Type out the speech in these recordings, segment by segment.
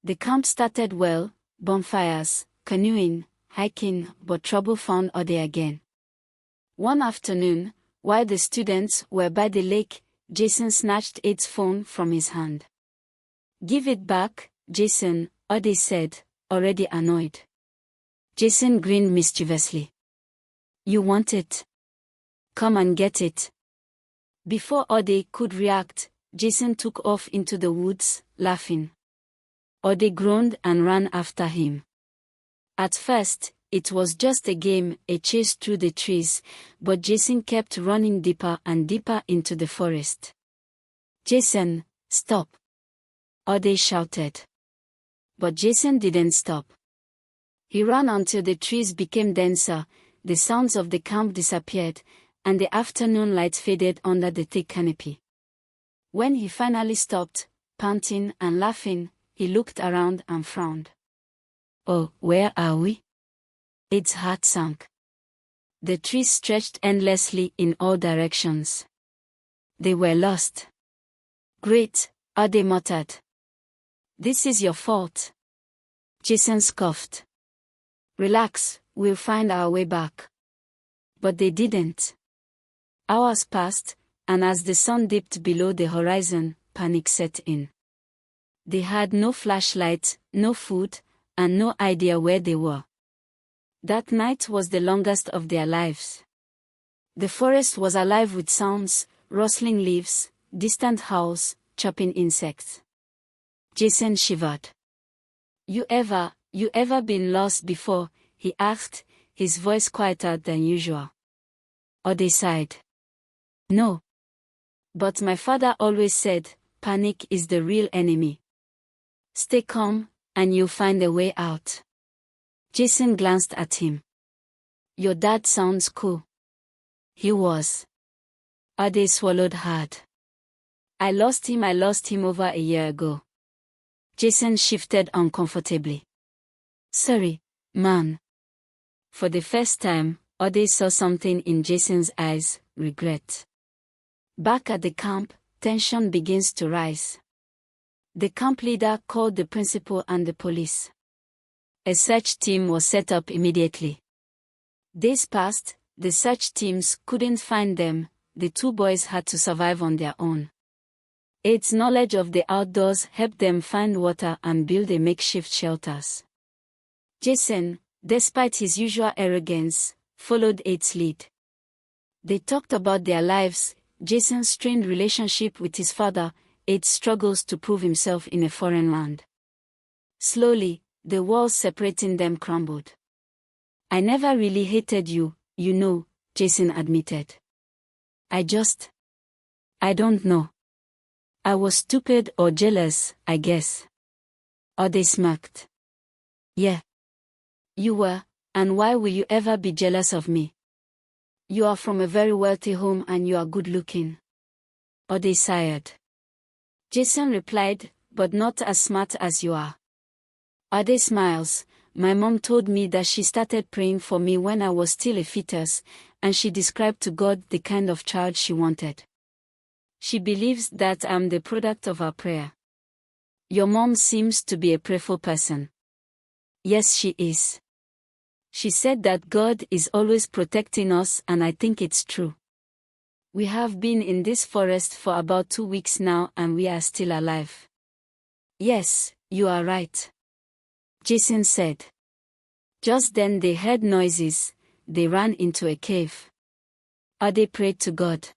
The camp started well, bonfires, canoeing, hiking, but trouble found Ade again. One afternoon, while the students were by the lake, Jason snatched Ade's phone from his hand. "Give it back, Jason," Ade said, already annoyed. Jason grinned mischievously. "You want it? Come and get it." Before Ade could react, Jason took off into the woods, laughing. Ade groaned and ran after him. At first, it was just a game, a chase through the trees, but Jason kept running deeper and deeper into the forest. "Jason, stop!" Ade shouted. But Jason didn't stop. He ran until the trees became denser, the sounds of the camp disappeared, and the afternoon light faded under the thick canopy. When he finally stopped, panting and laughing, he looked around and frowned. "Oh, where are we?" Ade's heart sank. The trees stretched endlessly in all directions. They were lost. "Great," Ade muttered. "This is your fault." Jason scoffed. "Relax, we'll find our way back." But they didn't. Hours passed, and as the sun dipped below the horizon, panic set in. They had no flashlight, no food, and no idea where they were. That night was the longest of their lives. The forest was alive with sounds, rustling leaves, distant howls, chopping insects. Jason shivered. You ever been lost before?" he asked, his voice quieter than usual. Ade sighed. "No. But my father always said, panic is the real enemy. Stay calm, and you'll find a way out." Jason glanced at him. "Your dad sounds cool." He was. Ade swallowed hard. I lost him over a year ago." Jason shifted uncomfortably. "Sorry, man." For the first time, Ade saw something in Jason's eyes, regret. Back at the camp, tension begins to rise. The camp leader called the principal and the police. A search team was set up immediately. Days passed, the search teams couldn't find them, the two boys had to survive on their own. Ade's knowledge of the outdoors helped them find water and build a makeshift shelters. Jason, despite his usual arrogance, followed Ade's lead. They talked about their lives, Jason's strained relationship with his father, Ade's struggles to prove himself in a foreign land. Slowly, the walls separating them crumbled. "I never really hated you, you know," Jason admitted. I don't know. I was stupid or jealous, I guess." Ade smirked. "Yeah. You were, and why will you ever be jealous of me? You are from a very wealthy home and you are good looking." Ade sighed. Jason replied, "But not as smart as you are." Ade smiles. "My mom told me that she started praying for me when I was still a fetus, and she described to God the kind of child she wanted. She believes that I'm the product of her prayer." "Your mom seems to be a prayerful person." "Yes, she is. She said that God is always protecting us, and I think it's true. We have been in this forest for about 2 weeks now and we are still alive." "Yes, you are right," Jason said. Just then they heard noises. They ran into a cave. Ade prayed to God.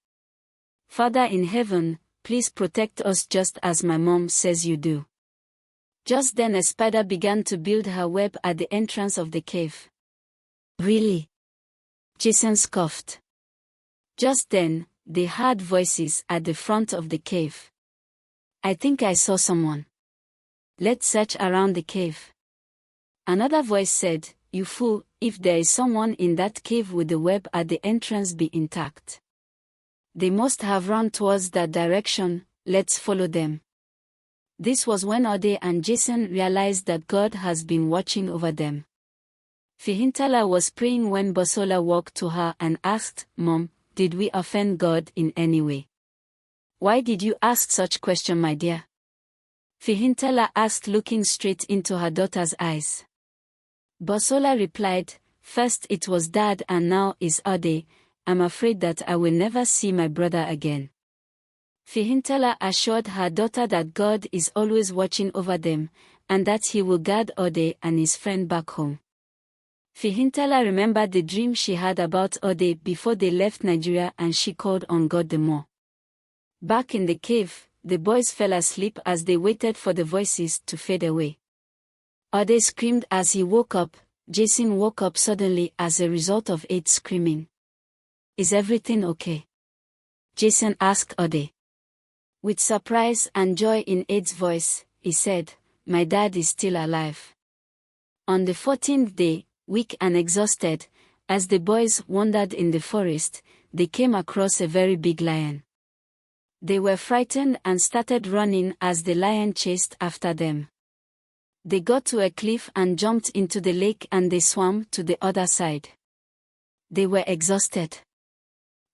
"Father in heaven, please protect us just as my mom says you do." Just then a spider began to build her web at the entrance of the cave. "Really?" Jason scoffed. Just then, they heard voices at the front of the cave. "I think I saw someone. Let's search around the cave." Another voice said, "You fool, if there is someone in that cave with the web at the entrance be intact. They must have run towards that direction, let's follow them." This was when Ade and Jason realized that God has been watching over them. Fihintala was praying when Bosola walked to her and asked, "Mom, did we offend God in any way?" "Why did you ask such question, my dear?" Fihintala asked, looking straight into her daughter's eyes. Bosola replied, "First it was Dad and now is Ade. I'm afraid that I will never see my brother again." Fihintala assured her daughter that God is always watching over them, and that he will guard Ade and his friend back home. Fihintala remembered the dream she had about Ade before they left Nigeria, and she called on God the more. Back in the cave, the boys fell asleep as they waited for the voices to fade away. Ade screamed as he woke up. Jason woke up suddenly as a result of Ade's screaming. "Is everything okay?" Jason asked Ade. With surprise and joy in Ade's voice, he said, "My dad is still alive." On the 14th day, weak and exhausted, as the boys wandered in the forest, they came across a very big lion. They were frightened and started running as the lion chased after them. They got to a cliff and jumped into the lake, and they swam to the other side. They were exhausted.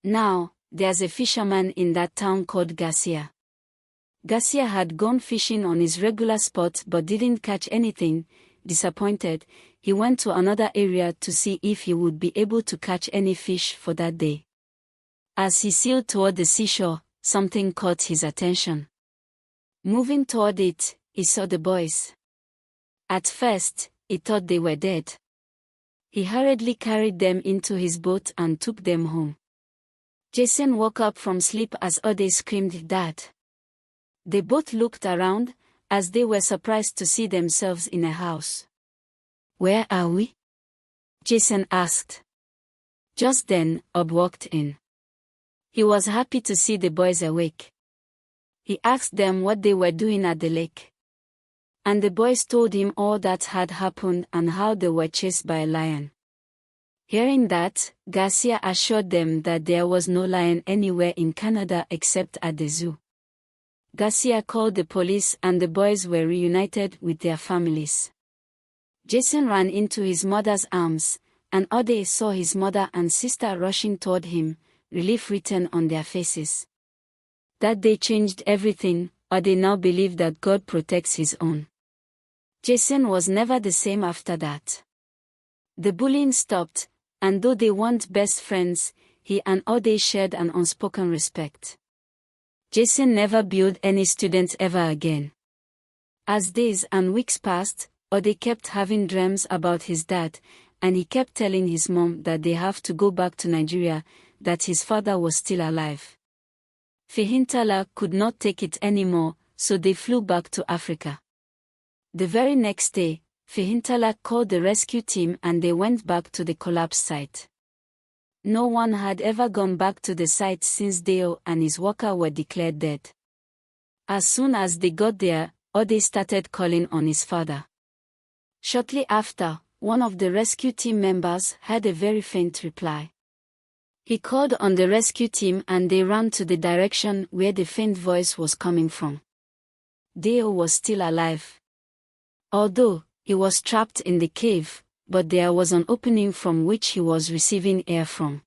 Now, there's a fisherman in that town called Garcia. Garcia had gone fishing on his regular spot but didn't catch anything. Disappointed, he went to another area to see if he would be able to catch any fish for that day. As he sailed toward the seashore, something caught his attention. Moving toward it, he saw the boys. At first, he thought they were dead. He hurriedly carried them into his boat and took them home. Jason woke up from sleep as Ade screamed, "Dad!" They both looked around, as they were surprised to see themselves in a house. "Where are we?" Jason asked. Just then, Ob walked in. He was happy to see the boys awake. He asked them what they were doing at the lake. And the boys told him all that had happened and how they were chased by a lion. Hearing that, Garcia assured them that there was no lion anywhere in Canada except at the zoo. Garcia called the police and the boys were reunited with their families. Jason ran into his mother's arms, and Ade saw his mother and sister rushing toward him, relief written on their faces. That day changed everything. Ade now believed that God protects his own. Jason was never the same after that. The bullying stopped, and though they weren't best friends, he and Ade shared an unspoken respect. Jason never bullied any students ever again. As days and weeks passed, Ade kept having dreams about his dad, and he kept telling his mom that they have to go back to Nigeria, that his father was still alive. Fihintala could not take it anymore, so they flew back to Africa. The very next day, Fihintala called the rescue team and they went back to the collapse site. No one had ever gone back to the site since Deo and his worker were declared dead. As soon as they got there, Ade started calling on his father. Shortly after, one of the rescue team members had a very faint reply. He called on the rescue team and they ran to the direction where the faint voice was coming from. Deo was still alive. Although he was trapped in the cave, but there was an opening from which he was receiving air from.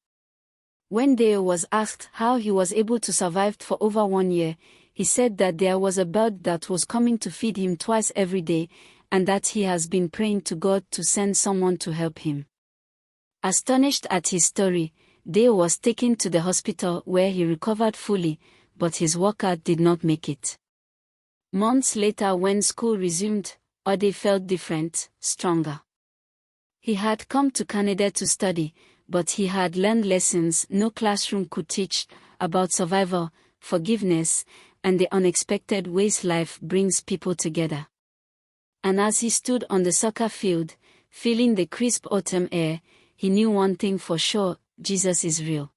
When Deo was asked how he was able to survive for over 1 year, he said that there was a bird that was coming to feed him twice every day, and that he has been praying to God to send someone to help him. Astonished at his story, Deo was taken to the hospital where he recovered fully, but his worker did not make it. Months later, when school resumed, Ade felt different, stronger. He had come to Canada to study, but he had learned lessons no classroom could teach about survival, forgiveness, and the unexpected ways life brings people together. And as he stood on the soccer field, feeling the crisp autumn air, he knew one thing for sure: Jesus is real.